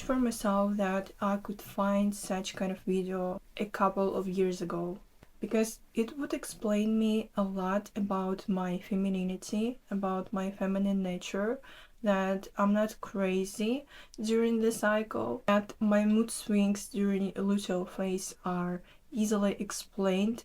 for myself that I could find such kind of video a couple of years ago, because it would explain me a lot about my femininity, about my feminine nature, that I'm not crazy during the cycle, that my mood swings during luteal phase are easily explained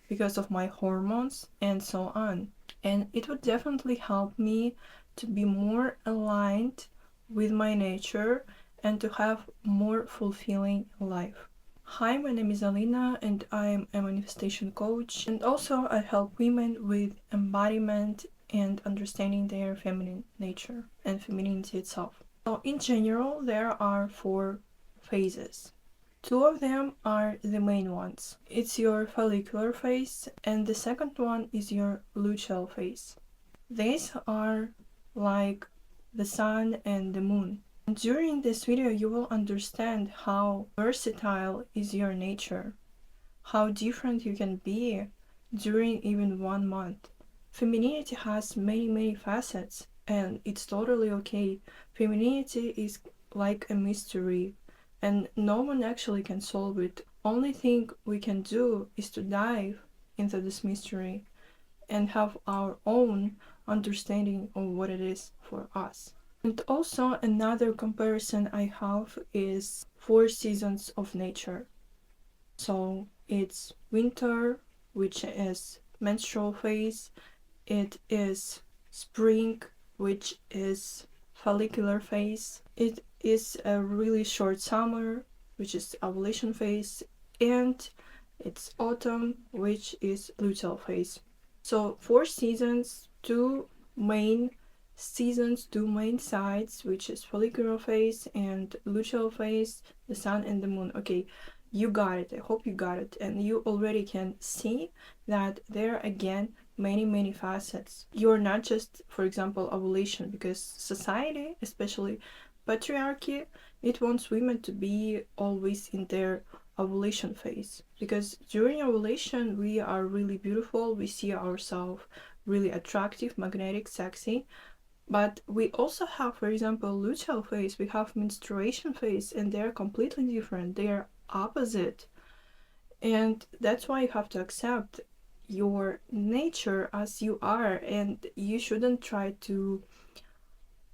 because of my hormones and so on. And it would definitely help me to be more aligned with my nature and to have more fulfilling life. Hi, my name is Alina and I'm a manifestation coach, and also I help women with embodiment and understanding their feminine nature and femininity itself. So in general, there are 4 phases. 2 of them are the main ones. It's your follicular phase, and the second one is your luteal phase. These are like the sun and the moon. And during this video, you will understand how versatile is your nature, how different you can be during even 1 month. Femininity has many facets, and it's totally okay. Femininity is like a mystery, and no one actually can solve it. Only thing we can do is to dive into this mystery and have our own understanding of what it is for us. And also another comparison I have is 4 seasons of nature. So it's winter, which is menstrual phase, it is spring, which is follicular phase, it is a really short summer, which is ovulation phase, and it's autumn, which is luteal phase. So 4 seasons, 2 main seasons, 2 main sides, which is follicular phase and luteal phase, the sun and the moon. Okay, you got it. I hope you got it, and you already can see that there are again many facets. You're not just, for example, ovulation, because society, especially patriarchy, it wants women to be always in their ovulation phase, because during ovulation we are really beautiful, we see ourselves really attractive, magnetic, sexy. But we also have, for example, luteal phase, we have menstruation phase, and they're completely different, they are opposite. And that's why you have to accept your nature as you are, and you shouldn't try to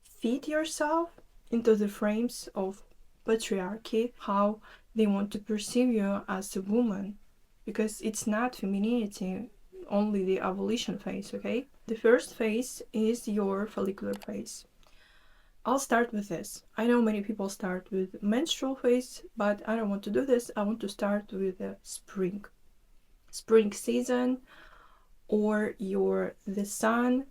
fit yourself into the frames of patriarchy, how they want to perceive you as a woman, because it's not femininity, only the ovulation phase, okay? The first phase is your follicular phase. I'll start with this. I know many people start with menstrual phase, but I don't want to do this. I want to start with the spring season, or the sun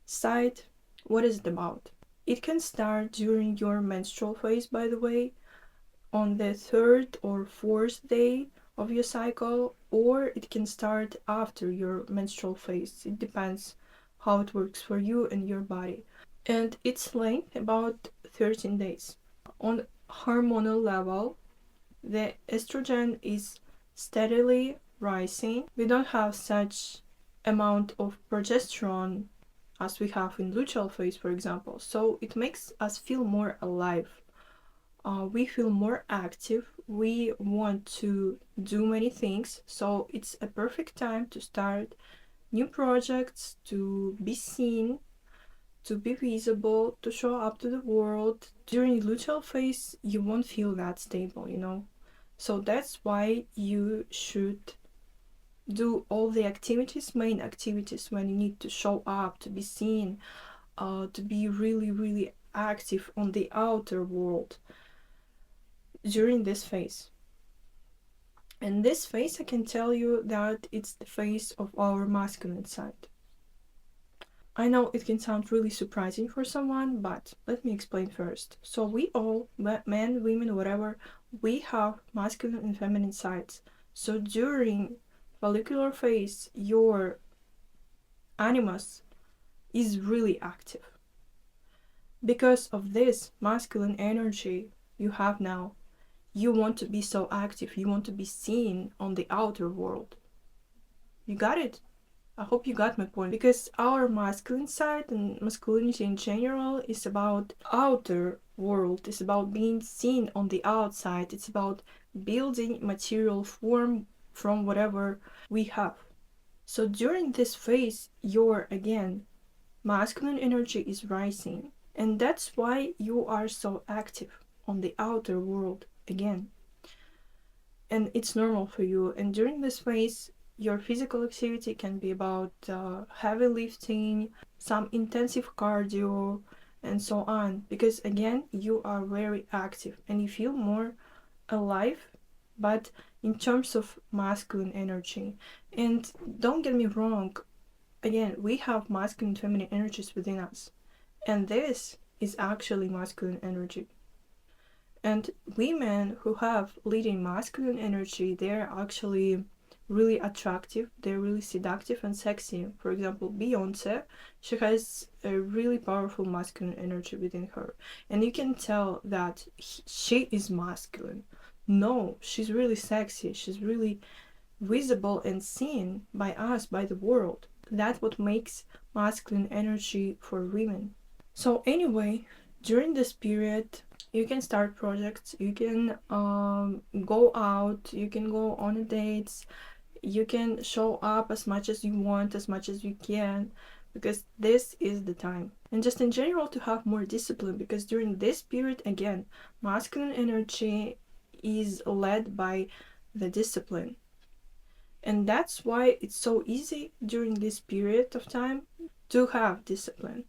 side. What is it about? It can start during your menstrual phase, by the way, on the 3rd or 4th day of your cycle, or it can start after your menstrual phase. It depends how it works for you and your body. And its length about 13 days. On hormonal level, the estrogen is steadily rising. We don't have such amount of progesterone as we have in luteal phase, for example, so it makes us feel more alive. We feel more active, we want to do many things, so it's a perfect time to start new projects, to be seen, to be visible, to show up to the world. During luteal phase, you won't feel that stable, you know? So that's why you should do all the activities, main activities, when you need to show up, to be seen, to be really active on the outer world during this phase. And this phase, I can tell you that it's the phase of our masculine side. I know it can sound really surprising for someone, but let me explain first. So we all, men, women, whatever, we have masculine and feminine sides. So during follicular phase, your animus is really active. Because of this masculine energy you have now, you want to be so active, you want to be seen on the outer world. You got it? I hope you got my point, because our masculine side and masculinity in general is about outer world, it's about being seen on the outside, it's about building material form from whatever we have. So during this phase, your, again, masculine energy is rising, and that's why you are so active on the outer world again. And it's normal for you. And during this phase, your physical activity can be about heavy lifting, some intensive cardio, and so on. Because again, you are very active and you feel more alive, but in terms of masculine energy. And don't get me wrong, again, we have masculine and feminine energies within us. And this is actually masculine energy. And women who have leading masculine energy, they're actually really attractive, they're really seductive and sexy. For example, Beyonce, she has a really powerful masculine energy within her. And you can tell that she is masculine. No, she's really sexy, she's really visible and seen by us, by the world. That's what makes masculine energy for women. So anyway, during this period, you can start projects, you can go out, you can go on dates, you can show up as much as you want, as much as you can, because this is the time. And just in general, to have more discipline, because during this period, again, masculine energy is led by the discipline. And that's why it's so easy during this period of time to have discipline.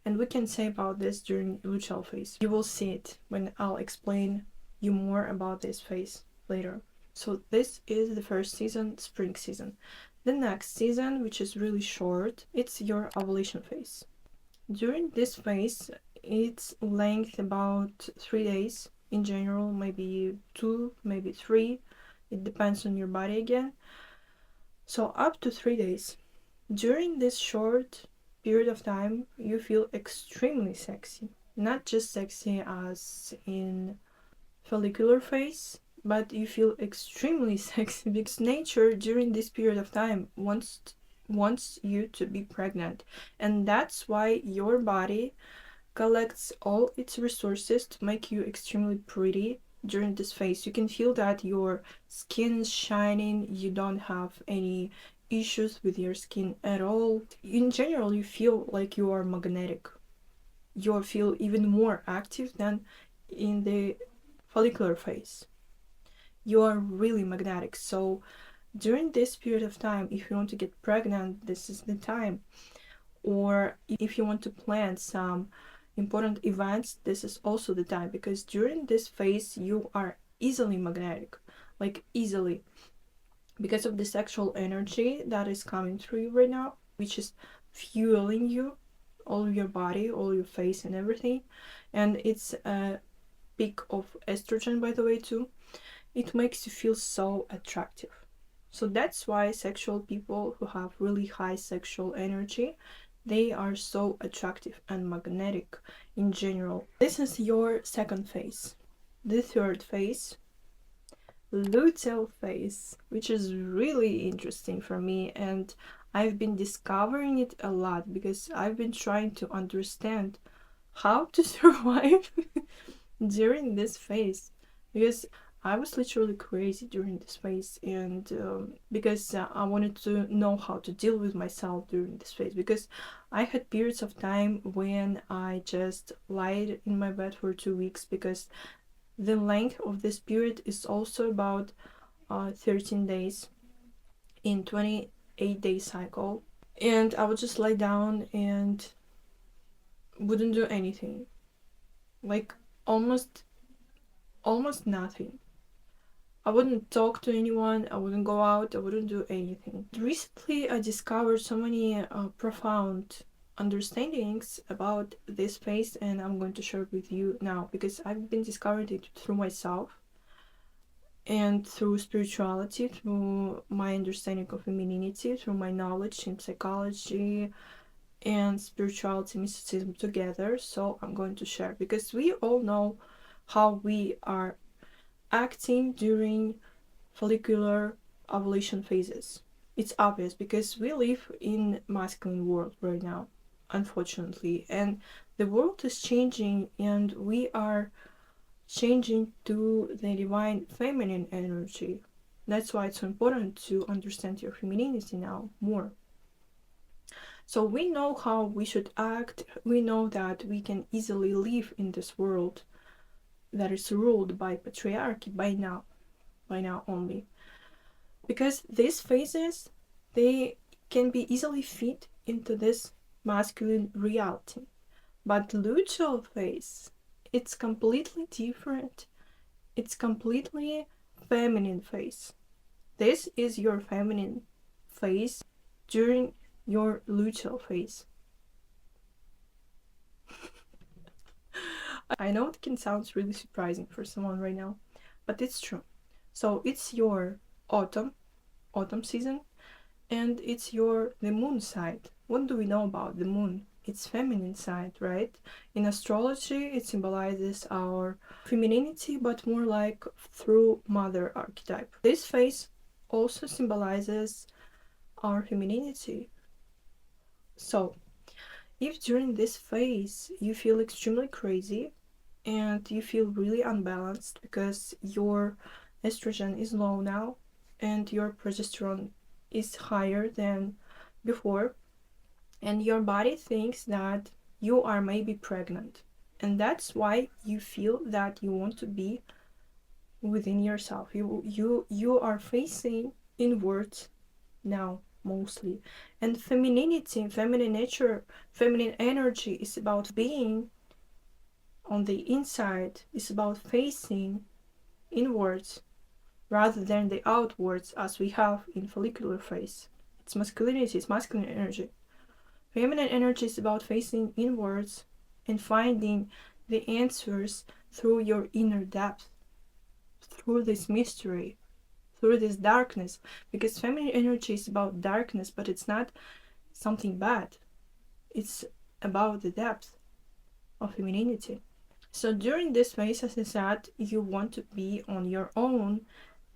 And we can say about this during luteal phase. You will see it when I'll explain you more about this phase later. So this is the first season, spring season. The next season, which is really short, it's your ovulation phase. During this phase, its length about 3 days in general, maybe 2, maybe 3. It depends on your body again. So up to 3 days. During this short period of time, you feel extremely sexy. Not just sexy as in follicular phase, but you feel extremely sexy because nature during this period of time wants you to be pregnant. And that's why your body collects all its resources to make you extremely pretty during this phase. You can feel that your skin is shining, you don't have any issues with your skin at all. In general, you feel like you are magnetic. You feel even more active than in the follicular phase. You are really magnetic. So during this period of time, if you want to get pregnant, this is the time. Or if you want to plan some important events, this is also the time, because during this phase you are easily magnetic, like easily, because of the sexual energy that is coming through you right now, which is fueling you, all your body, all your face and everything. And it's a peak of estrogen, by the way, too. It makes you feel so attractive. So that's why sexual people who have really high sexual energy, they are so attractive and magnetic in general. This is your second phase. The third phase, luteal phase, which is really interesting for me, and I've been discovering it a lot because I've been trying to understand how to survive during this phase, because I was literally crazy during this phase, and because I wanted to know how to deal with myself during this phase, because I had periods of time when I just lied in my bed for 2 weeks, because the length of this period is also about 13 days in 28-day cycle, and I would just lie down and wouldn't do anything, like almost nothing. I wouldn't talk to anyone, I wouldn't go out, I wouldn't do anything. Recently, I discovered so many profound understandings about this phase, and I'm going to share it with you now, because I've been discovering it through myself and through spirituality, through my understanding of femininity, through my knowledge in psychology and spirituality, mysticism together. So I'm going to share, because we all know how we are acting during follicular ovulation phases. It's obvious because we live in masculine world right now, unfortunately, and the world is changing, and we are changing to the divine feminine energy. That's why it's so important to understand your femininity now more. So we know how we should act. We know that we can easily live in this world that is ruled by patriarchy by now only. Because these phases, they can be easily fit into this masculine reality. But luteal phase, it's completely different. It's completely feminine phase. This is your feminine phase during your luteal phase. I know it can sound really surprising for someone right now, but it's true. So it's your autumn season, and it's the moon side. What do we know about the moon? It's feminine side, right? In astrology, it symbolizes our femininity, but more like through mother archetype. This phase also symbolizes our femininity. So if during this phase you feel extremely crazy and you feel really unbalanced because your estrogen is low now and your progesterone is higher than before, and your body thinks that you are maybe pregnant, and that's why you feel that you want to be within yourself. You are facing inwards now mostly, and femininity, feminine nature, feminine energy is about being on the inside, is about facing inwards rather than the outwards as we have in follicular phase. It's masculinity, it's masculine energy. Feminine energy is about facing inwards and finding the answers through your inner depth, through this mystery, through this darkness. Because feminine energy is about darkness, but it's not something bad. It's about the depth of femininity. So during this phase, as I said, you want to be on your own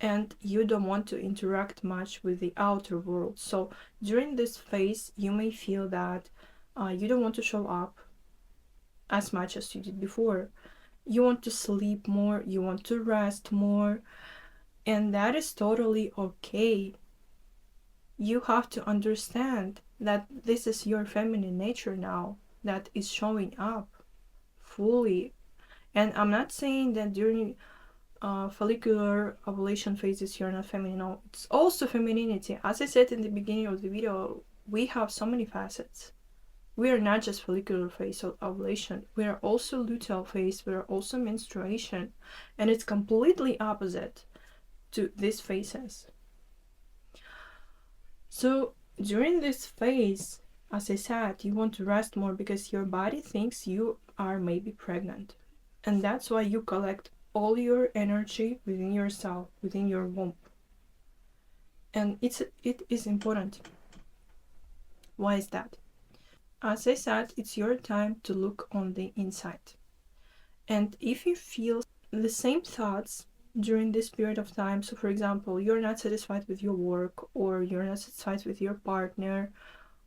and you don't want to interact much with the outer world. So during this phase, you may feel that you don't want to show up as much as you did before. You want to sleep more, you want to rest more, and that is totally okay. You have to understand that this is your feminine nature now that is showing up fully. And I'm not saying that during follicular ovulation phases you're not feminine. No, it's also femininity. As I said in the beginning of the video, we have so many facets. We are not just follicular phase of ovulation. We are also luteal phase. We are also menstruation, and it's completely opposite to these phases. So during this phase, as I said, you want to rest more because your body thinks you are maybe pregnant, and that's why you collect all your energy within yourself, within your womb. And it is important. Why is that? As I said, it's your time to look on the inside. And if you feel the same thoughts during this period of time, so for example, you're not satisfied with your work, or you're not satisfied with your partner,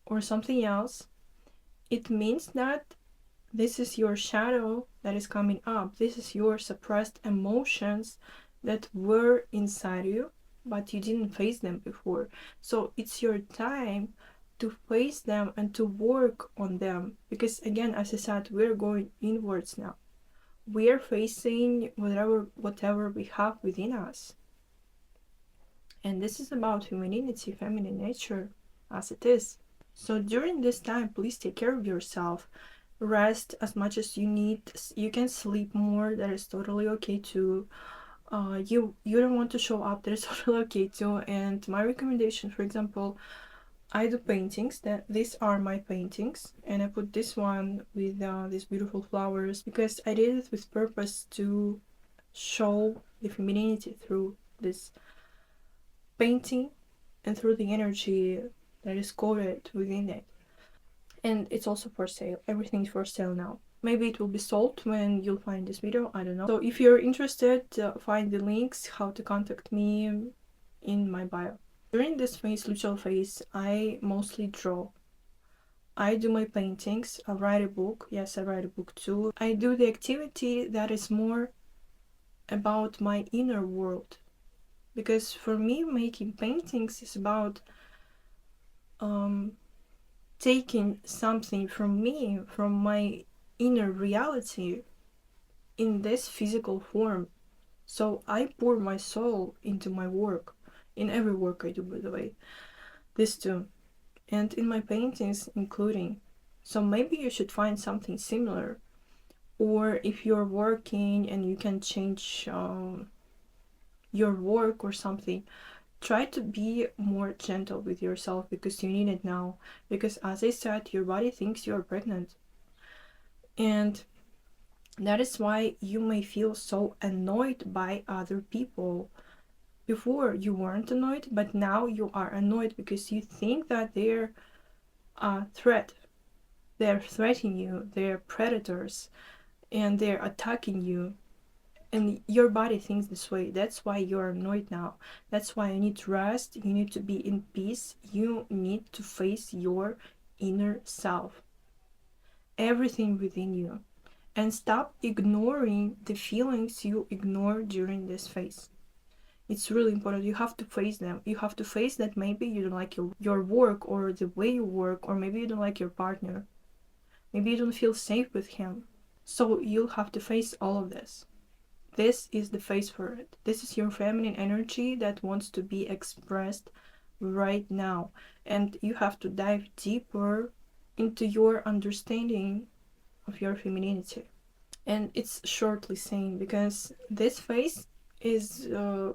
or something else, it means that this is your shadow that is coming up. This is your suppressed emotions that were inside you, but you didn't face them before. So it's your time to face them and to work on them. Because again, as I said, we're going inwards now. We are facing whatever we have within us. And this is about femininity, feminine nature, as it is. So during this time, please take care of yourself. Rest as much as you need. You can sleep more, that is totally okay too. You don't want to show up, that is totally okay too. And my recommendation, for example, I do paintings. That these are my paintings, and I put this one with these beautiful flowers because I did it with purpose to show the femininity through this painting and through the energy that is coded within it. And it's also for sale. Everything's for sale now. Maybe it will be sold when you'll find this video, I don't know. So if you're interested, find the links how to contact me in my bio. During this phase, luteal phase, I mostly draw. I do my paintings, I write a book. Yes, I write a book too. I do the activity that is more about my inner world. Because for me, making paintings is about taking something from me, from my inner reality, in this physical form. So I pour my soul into my work, in every work I do, by the way, this too, and in my paintings, including. So maybe you should find something similar, or if you're working and you can change your work or something, try to be more gentle with yourself because you need it now. Because as I said, your body thinks you're pregnant, and that is why you may feel so annoyed by other people. Before you weren't annoyed, but now you are annoyed because you think that they're a threat. They're threatening you, they're predators, and they're attacking you. And your body thinks this way. That's why you're annoyed now. That's why you need to rest, you need to be in peace, you need to face your inner self, everything within you, and stop ignoring the feelings you ignore during this phase. It's really important. You have to face them. You have to face that maybe you don't like your work or the way you work, or maybe you don't like your partner. Maybe you don't feel safe with him. So you'll have to face all of this. This is the phase for it. This is your feminine energy that wants to be expressed right now. And you have to dive deeper into your understanding of your femininity. And it's shortly saying because this phase is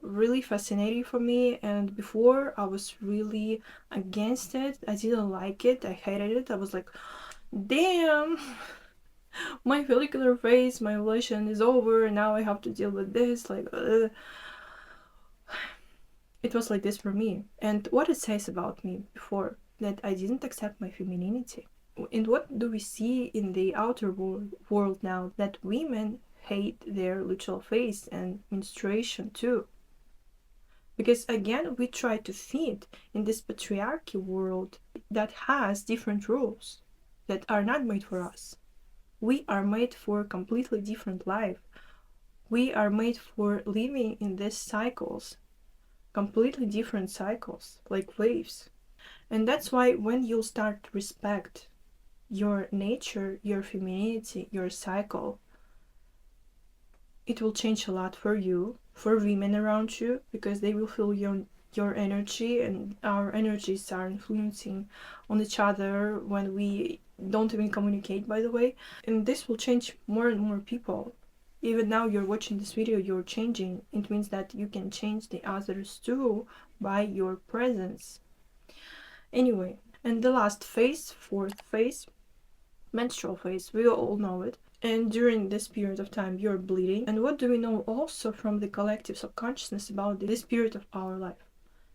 really fascinating for me, and before I was really against it. I didn't like it, I hated it. I was like, damn, my follicular phase, my ovulation is over, and now I have to deal with this, like it was like this for me. And what it says about me before, that I didn't accept my femininity. And what do we see in the outer world now? That women hate their luteal phase and menstruation too. Because again, we try to fit in this patriarchy world that has different rules that are not made for us. We are made for a completely different life. We are made for living in these cycles, completely different cycles, like waves. And that's why when you start to respect your nature, your femininity, your cycle, it will change a lot for you, for women around you, because they will feel your energy, and our energies are influencing on each other when we don't even communicate, by the way. And this will change more and more people. Even now you're watching this video, you're changing. It means that you can change the others too by your presence. Anyway, and the last phase, fourth phase, menstrual phase, we all know it. And during this period of time you're bleeding. And what do we know also from the collective subconsciousness about this period of our life?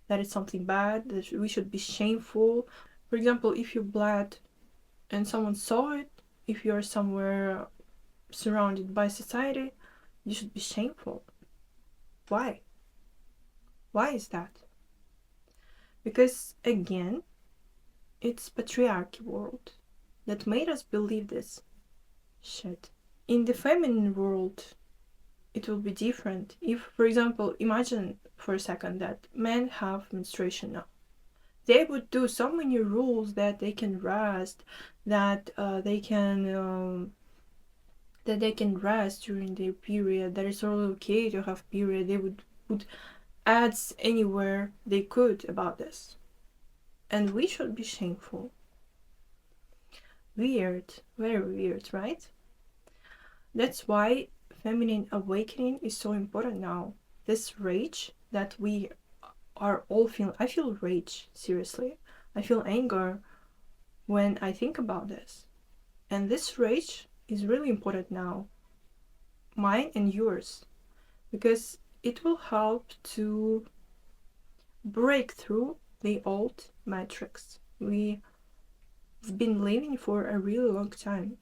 That it's something bad, that we should be shameful. For example, if you bled and someone saw it, if you're somewhere surrounded by society, you should be shameful. Why? Why is that? Because again, it's patriarchy world that made us believe this shit. In the feminine world, it will be different. If, for example, imagine for a second that men have menstruation now. They would do so many rules that they can rest, that they can rest during their period. That it's all okay to have period. They would put ads anywhere they could about this, and we should be shameful. Weird, very weird, right? That's why feminine awakening is so important now. This rage that we are all feeling. I feel rage, seriously. I feel anger when I think about this. And this rage is really important now. Mine and yours. Because it will help to break through the old matrix we've been living for a really long time,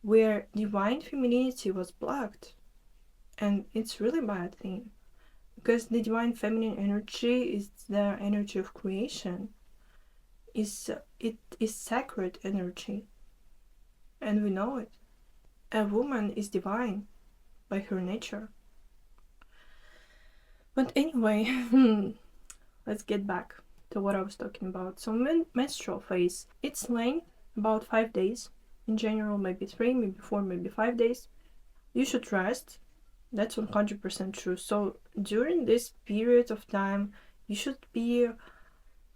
where divine femininity was blocked. And it's really bad thing. because the divine feminine energy is the energy of creation. It is sacred energy, and we know it. A woman is divine by her nature. But anyway, let's get back to what I was talking about. So menstrual phase, its length about 5 days. In general, maybe 3, maybe 4, maybe 5 days. You should rest. That's 100% true. So during this period of time, you should be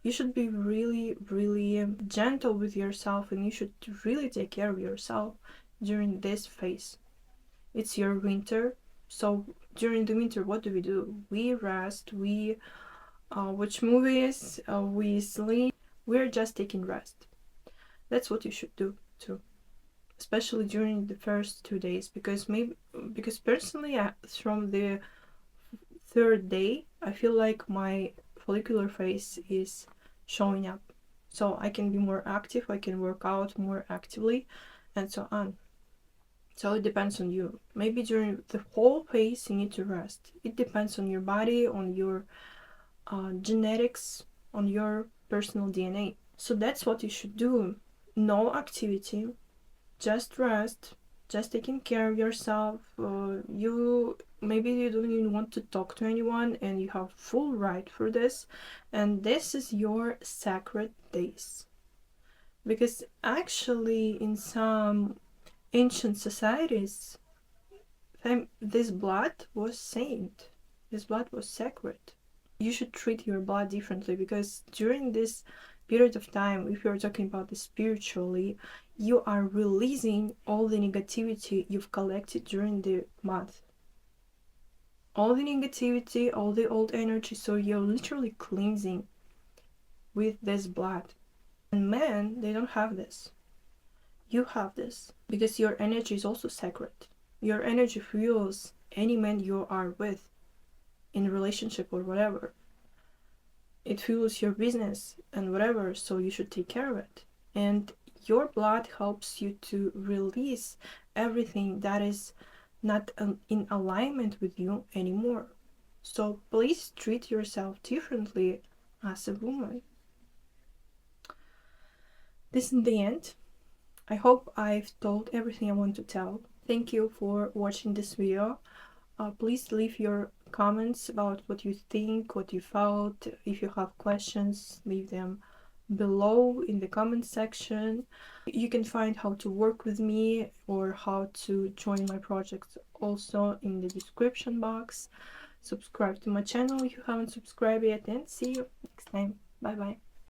really, really gentle with yourself, and you should really take care of yourself during this phase. It's your winter. So during the winter, what do? We rest, we watch movies, we sleep. We're just taking rest. That's what you should do too, especially during the first 2 days, because personally, from the third day, I feel like my follicular phase is showing up. So I can be more active, I can work out more actively, and so on. So it depends on you. Maybe during the whole phase you need to rest. It depends on your body, on your genetics, on your personal DNA. So that's what you should do. No activity, just rest, just taking care of yourself. Maybe you don't even want to talk to anyone, and you have full right for this, and this is your sacred days. Because actually in some ancient societies, this blood was saint, this blood was sacred. You should treat your blood differently, because during this period of time, if you're talking about this spiritually, you are releasing all the negativity you've collected during the month. All the negativity, all the old energy, so you're literally cleansing with this blood. And men, they don't have this. You have this, because your energy is also sacred. Your energy fuels any man you are with, in a relationship or whatever. It fuels your business and whatever, so you should take care of it. And your blood helps you to release everything that is not in alignment with you anymore. So please treat yourself differently as a woman. This is the end. I hope I've told everything I want to tell. Thank you for watching this video. Please leave your comments about what you think, what you felt. If you have questions, leave them below in the comment section. You can find how to work with me or how to join my project also in the description box. Subscribe to my channel if you haven't subscribed yet, and see you next time. Bye bye.